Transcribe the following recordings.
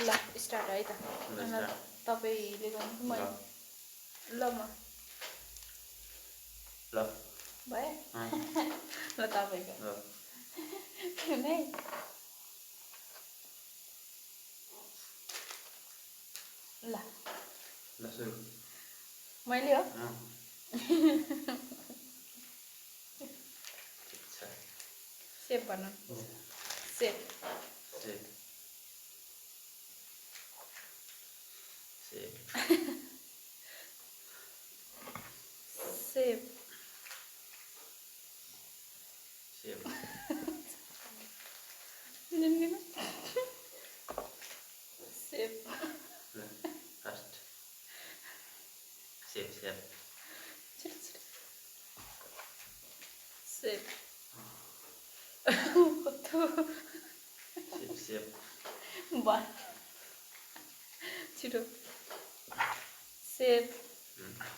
ल स्टार्ट है त तपाईँले गर्नु म ल म ल भयो ल तपाईँको नै ल ल सुरु मैले हो सेप भन्नु सेप सेप सेप सेप सेप सेप फर्स्ट सेप सेप सेप सेप सेप बन छिटो सेप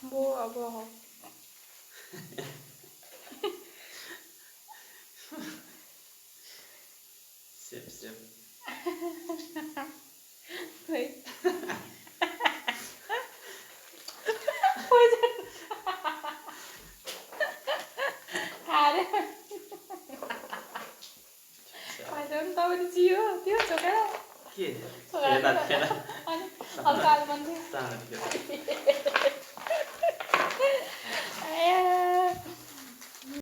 बो अब हो सेप सेप खै तपाईँले जियो त्यो छोकेर के अनि हल्का हाल भन्थ्यो सानो थियो